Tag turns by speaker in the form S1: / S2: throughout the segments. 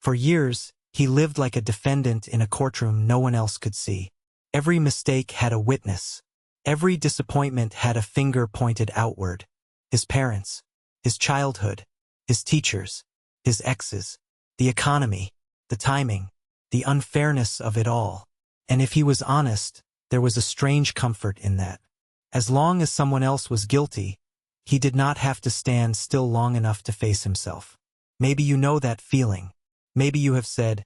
S1: For years, he lived like a defendant in a courtroom no one else could see. Every mistake had a witness. Every disappointment had a finger pointed outward. His parents, his childhood, his teachers, his exes, the economy, the timing, the unfairness of it all. And if he was honest, there was a strange comfort in that. As long as someone else was guilty, he did not have to stand still long enough to face himself. Maybe you know that feeling. Maybe you have said,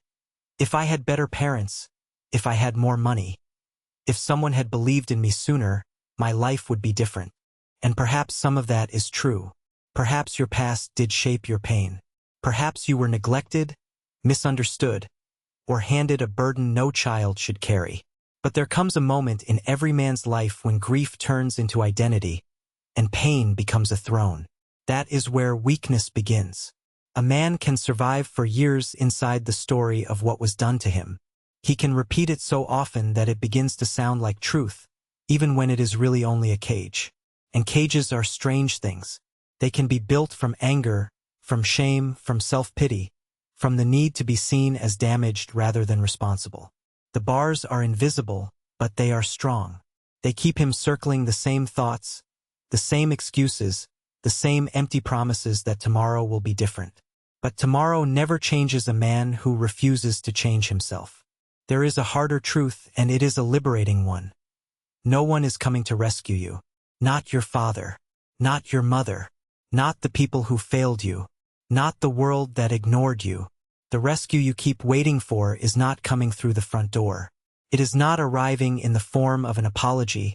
S1: if I had better parents, if I had more money, if someone had believed in me sooner, my life would be different. And perhaps some of that is true. Perhaps your past did shape your pain. Perhaps you were neglected, misunderstood, or handed a burden no child should carry. But there comes a moment in every man's life when grief turns into identity, and pain becomes a throne. That is where weakness begins. A man can survive for years inside the story of what was done to him. He can repeat it so often that it begins to sound like truth, even when it is really only a cage. And cages are strange things. They can be built from anger, from shame, from self-pity, from the need to be seen as damaged rather than responsible. The bars are invisible, but they are strong. They keep him circling the same thoughts, the same excuses, the same empty promises that tomorrow will be different. But tomorrow never changes a man who refuses to change himself. There is a harder truth, and it is a liberating one. No one is coming to rescue you. Not your father. Not your mother. Not the people who failed you. Not the world that ignored you. The rescue you keep waiting for is not coming through the front door. It is not arriving in the form of an apology,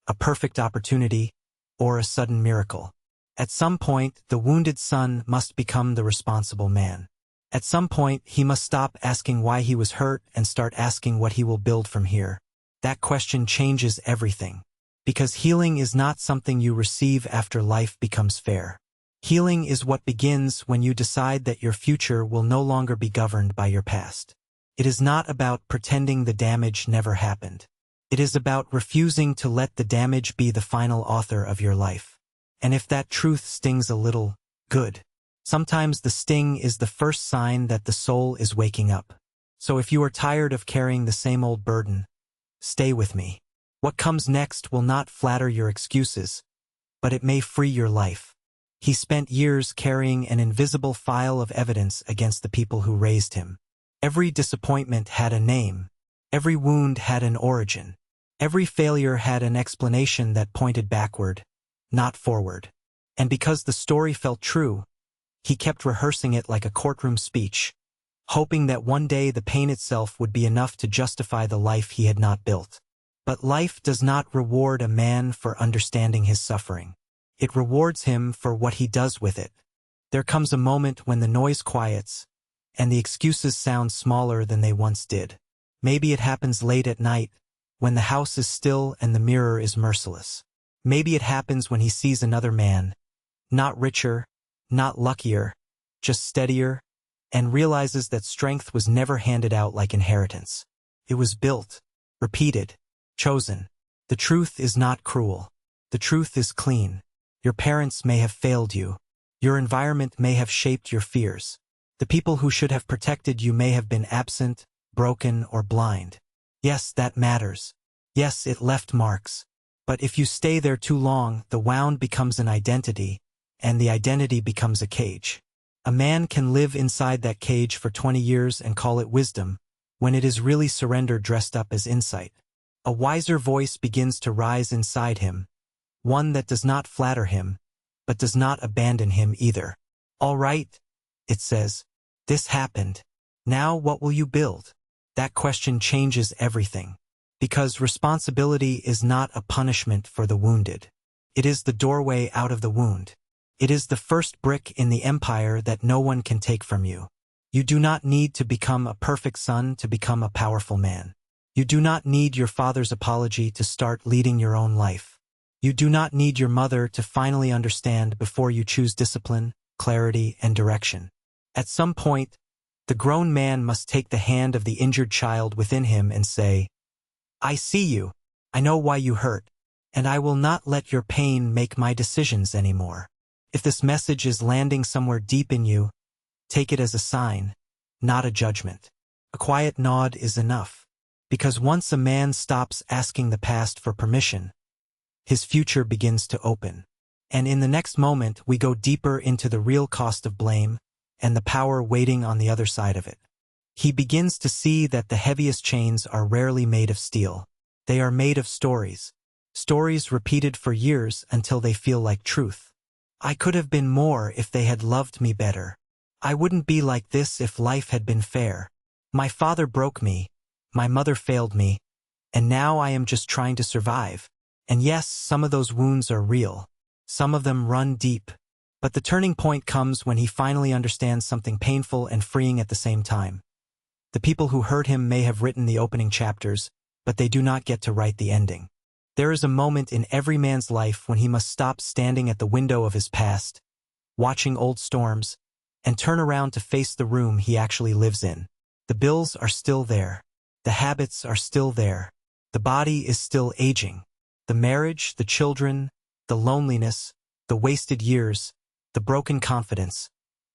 S1: a perfect opportunity, or a sudden miracle. At some point, the wounded son must become the responsible man. At some point, he must stop asking why he was hurt and start asking what he will build from here. That question changes everything. Because healing is not something you receive after life becomes fair. Healing is what begins when you decide that your future will no longer be governed by your past. It is not about pretending the damage never happened. It is about refusing to let the damage be the final author of your life. And if that truth stings a little, good. Sometimes the sting is the first sign that the soul is waking up. So if you are tired of carrying the same old burden, stay with me. What comes next will not flatter your excuses, but it may free your life. He spent years carrying an invisible file of evidence against the people who raised him. Every disappointment had a name. Every wound had an origin. Every failure had an explanation that pointed backward, not forward. And because the story felt true, he kept rehearsing it like a courtroom speech, hoping that one day the pain itself would be enough to justify the life he had not built. But life does not reward a man for understanding his suffering. It rewards him for what he does with it. There comes a moment when the noise quiets, and the excuses sound smaller than they once did. Maybe it happens late at night, when the house is still and the mirror is merciless. Maybe it happens when he sees another man, not richer, not luckier, just steadier, and realizes that strength was never handed out like inheritance. It was built, repeated, chosen. The truth is not cruel. The truth is clean. Your parents may have failed you. Your environment may have shaped your fears. The people who should have protected you may have been absent, broken, or blind. Yes, that matters. Yes, it left marks. But if you stay there too long, the wound becomes an identity, and the identity becomes a cage. A man can live inside that cage for 20 years and call it wisdom, when it is really surrender dressed up as insight. A wiser voice begins to rise inside him, one that does not flatter him, but does not abandon him either. All right, it says, this happened. Now what will you build? That question changes everything. Because responsibility is not a punishment for the wounded. It is the doorway out of the wound. It is the first brick in the empire that no one can take from you. You do not need to become a perfect son to become a powerful man. You do not need your father's apology to start leading your own life. You do not need your mother to finally understand before you choose discipline, clarity, and direction. At some point, the grown man must take the hand of the injured child within him and say, I see you, I know why you hurt, and I will not let your pain make my decisions anymore. If this message is landing somewhere deep in you, take it as a sign, not a judgment. A quiet nod is enough. Because once a man stops asking the past for permission, his future begins to open. And in the next moment, we go deeper into the real cost of blame and the power waiting on the other side of it. He begins to see that the heaviest chains are rarely made of steel. They are made of stories. Stories repeated for years until they feel like truth. I could have been more if they had loved me better. I wouldn't be like this if life had been fair. My father broke me. My mother failed me. And now I am just trying to survive. And yes, some of those wounds are real. Some of them run deep. But the turning point comes when he finally understands something painful and freeing at the same time. The people who hurt him may have written the opening chapters, but they do not get to write the ending. There is a moment in every man's life when he must stop standing at the window of his past, watching old storms, and turn around to face the room he actually lives in. The bills are still there. The habits are still there. The body is still aging. The marriage, the children, the loneliness, the wasted years, the broken confidence,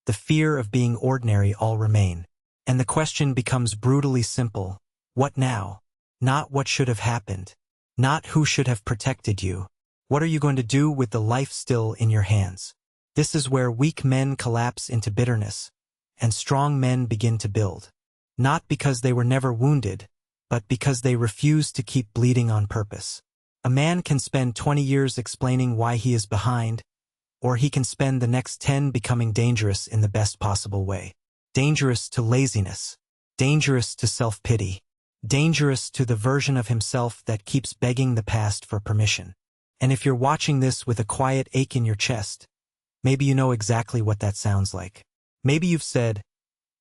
S1: the fear of being ordinary all remain. And the question becomes brutally simple. What now? Not what should have happened. Not who should have protected you. What are you going to do with the life still in your hands? This is where weak men collapse into bitterness, and strong men begin to build. Not because they were never wounded, but because they refuse to keep bleeding on purpose. A man can spend 20 years explaining why he is behind, or he can spend the next 10 becoming dangerous in the best possible way. Dangerous to laziness. Dangerous to self-pity. Dangerous to the version of himself that keeps begging the past for permission. And if you're watching this with a quiet ache in your chest, maybe you know exactly what that sounds like. Maybe you've said,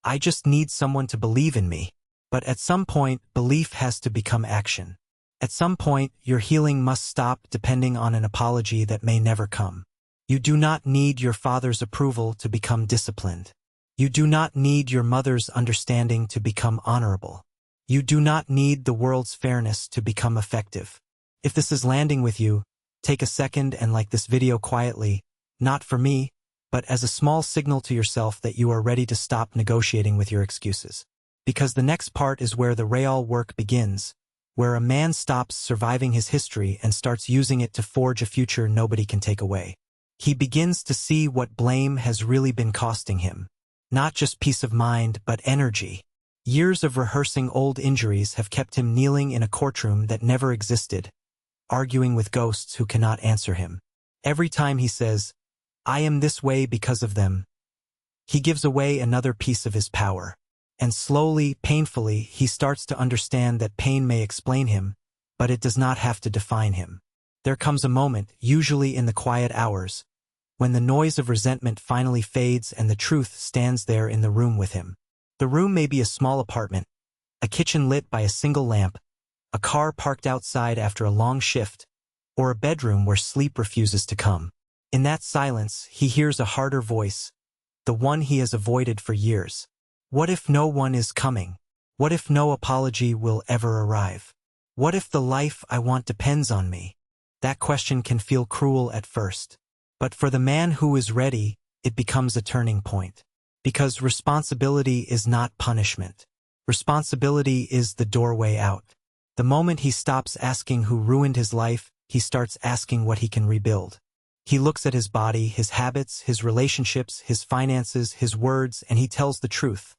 S1: I just need someone to believe in me. But at some point, belief has to become action. At some point, your healing must stop depending on an apology that may never come. You do not need your father's approval to become disciplined. You do not need your mother's understanding to become honorable. You do not need the world's fairness to become effective. If this is landing with you, take a second and like this video quietly, not for me, but as a small signal to yourself that you are ready to stop negotiating with your excuses. Because the next part is where the real work begins, where a man stops surviving his history and starts using it to forge a future nobody can take away. He begins to see what blame has really been costing him. Not just peace of mind, but energy. Years of rehearsing old injuries have kept him kneeling in a courtroom that never existed, arguing with ghosts who cannot answer him. Every time he says, I am this way because of them, he gives away another piece of his power. And slowly, painfully, he starts to understand that pain may explain him, but it does not have to define him. There comes a moment, usually in the quiet hours, when the noise of resentment finally fades and the truth stands there in the room with him. The room may be a small apartment, a kitchen lit by a single lamp, a car parked outside after a long shift, or a bedroom where sleep refuses to come. In that silence, he hears a harder voice, the one he has avoided for years. What if no one is coming? What if no apology will ever arrive? What if the life I want depends on me? That question can feel cruel at first. But for the man who is ready, it becomes a turning point. Because responsibility is not punishment. Responsibility is the doorway out. The moment he stops asking who ruined his life, he starts asking what he can rebuild. He looks at his body, his habits, his relationships, his finances, his words, and he tells the truth.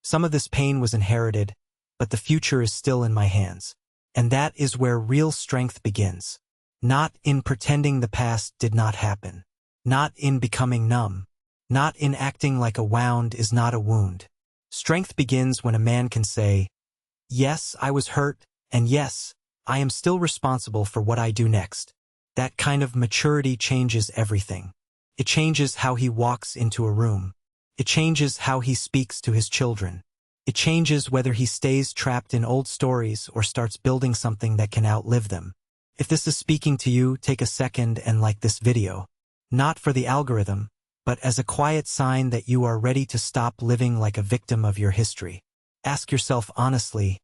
S1: Some of this pain was inherited, but the future is still in my hands. And that is where real strength begins. Not in pretending the past did not happen. Not in becoming numb. Not in acting like a wound is not a wound. Strength begins when a man can say, yes, I was hurt, and yes, I am still responsible for what I do next. That kind of maturity changes everything. It changes how he walks into a room. It changes how he speaks to his children. It changes whether he stays trapped in old stories or starts building something that can outlive them. If this is speaking to you, take a second and like this video. Not for the algorithm, but as a quiet sign that you are ready to stop living like a victim of your history. Ask yourself honestly,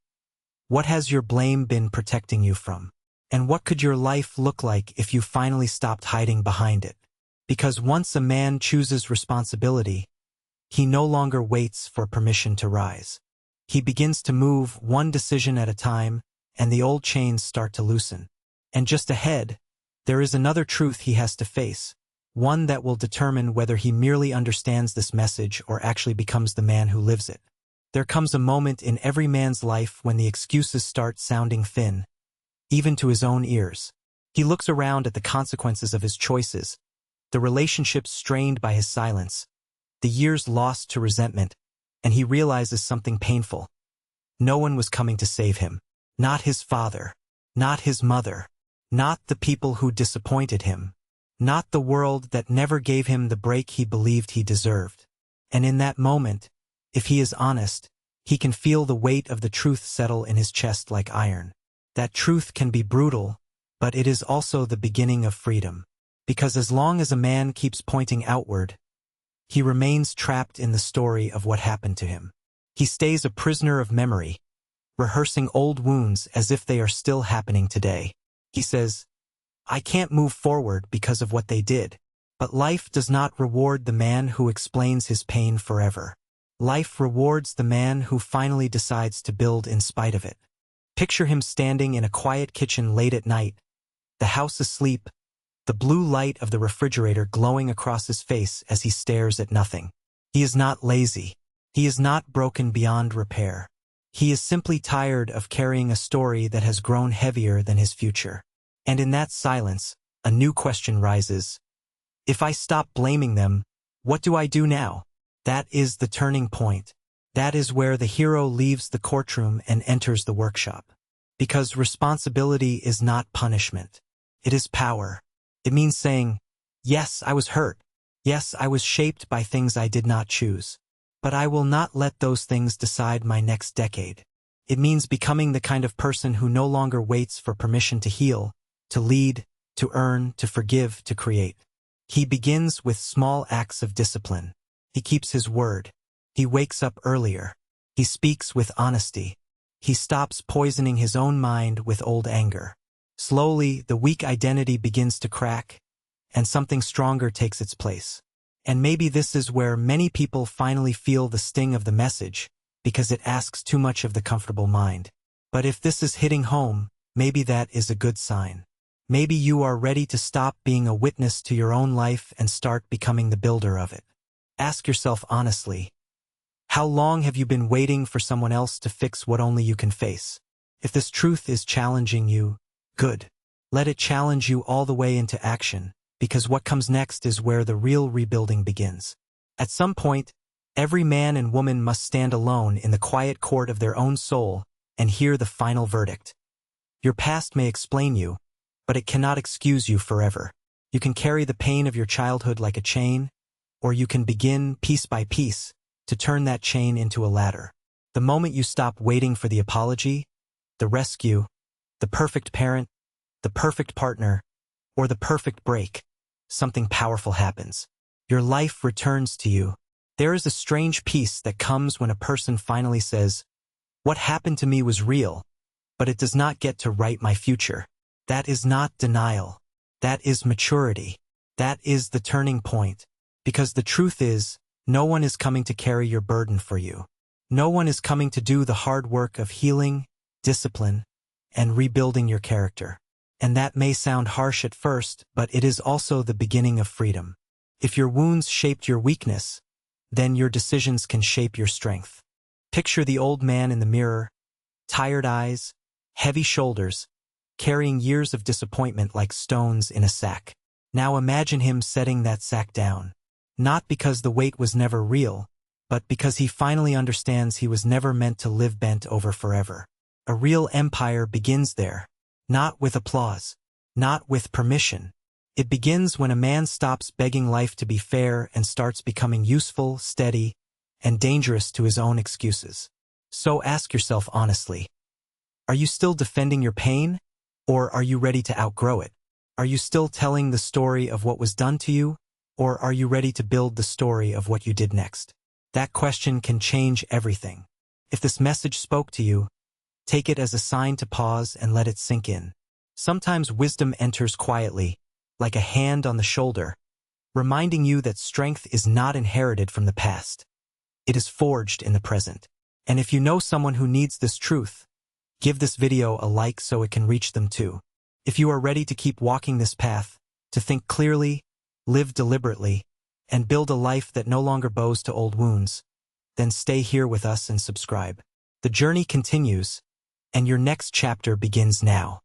S1: what has your blame been protecting you from? And what could your life look like if you finally stopped hiding behind it? Because once a man chooses responsibility, He no longer waits for permission to rise. He begins to move one decision at a time, and the old chains start to loosen. And just ahead, there is another truth he has to face, one that will determine whether he merely understands this message or actually becomes the man who lives it. There comes a moment in every man's life when the excuses start sounding thin, even to his own ears. He looks around at the consequences of his choices, the relationships strained by his silence, the years lost to resentment, and he realizes something painful. No one was coming to save him. Not his father, not his mother, not the people who disappointed him, not the world that never gave him the break he believed he deserved. And in that moment, if he is honest, he can feel the weight of the truth settle in his chest like iron. That truth can be brutal, but it is also the beginning of freedom. Because as long as a man keeps pointing outward, he remains trapped in the story of what happened to him. He stays a prisoner of memory, rehearsing old wounds as if they are still happening today. He says, "I can't move forward because of what they did." But life does not reward the man who explains his pain forever. Life rewards the man who finally decides to build in spite of it. Picture him standing in a quiet kitchen late at night, the house asleep, the blue light of the refrigerator glowing across his face as he stares at nothing. He is not lazy. He is not broken beyond repair. He is simply tired of carrying a story that has grown heavier than his future. And in that silence, a new question rises. If I stop blaming them, what do I do now? That is the turning point. That is where the hero leaves the courtroom and enters the workshop. Because responsibility is not punishment. It is power. It means saying, yes, I was hurt. Yes, I was shaped by things I did not choose. But I will not let those things decide my next decade. It means becoming the kind of person who no longer waits for permission to heal, to lead, to earn, to forgive, to create. He begins with small acts of discipline. He keeps his word. He wakes up earlier. He speaks with honesty. He stops poisoning his own mind with old anger. Slowly, the weak identity begins to crack, and something stronger takes its place. And maybe this is where many people finally feel the sting of the message, because it asks too much of the comfortable mind. But if this is hitting home, maybe that is a good sign. Maybe you are ready to stop being a witness to your own life and start becoming the builder of it. Ask yourself honestly, how long have you been waiting for someone else to fix what only you can face? If this truth is challenging you, good. Let it challenge you all the way into action, because what comes next is where the real rebuilding begins. At some point, every man and woman must stand alone in the quiet court of their own soul and hear the final verdict. Your past may explain you, but it cannot excuse you forever. You can carry the pain of your childhood like a chain, or you can begin, piece by piece, to turn that chain into a ladder. The moment you stop waiting for the apology, the rescue, the perfect parent, the perfect partner, or the perfect break, something powerful happens. Your life returns to you. There is a strange peace that comes when a person finally says, "What happened to me was real, but it does not get to write my future." That is not denial. That is maturity. That is the turning point. Because the truth is, no one is coming to carry your burden for you. No one is coming to do the hard work of healing, discipline, and rebuilding your character. And that may sound harsh at first, but it is also the beginning of freedom. If your wounds shaped your weakness, then your decisions can shape your strength. Picture the old man in the mirror, tired eyes, heavy shoulders, carrying years of disappointment like stones in a sack. Now imagine him setting that sack down. Not because the weight was never real, but because he finally understands he was never meant to live bent over forever. A real empire begins there, not with applause, not with permission. It begins when a man stops begging life to be fair and starts becoming useful, steady, and dangerous to his own excuses. So ask yourself honestly, are you still defending your pain? Or are you ready to outgrow it? Are you still telling the story of what was done to you? Or are you ready to build the story of what you did next? That question can change everything. If this message spoke to you, take it as a sign to pause and let it sink in. Sometimes wisdom enters quietly, like a hand on the shoulder, reminding you that strength is not inherited from the past. It is forged in the present. And if you know someone who needs this truth, give this video a like so it can reach them too. If you are ready to keep walking this path, to think clearly, live deliberately, and build a life that no longer bows to old wounds, then stay here with us and subscribe. The journey continues, and your next chapter begins now.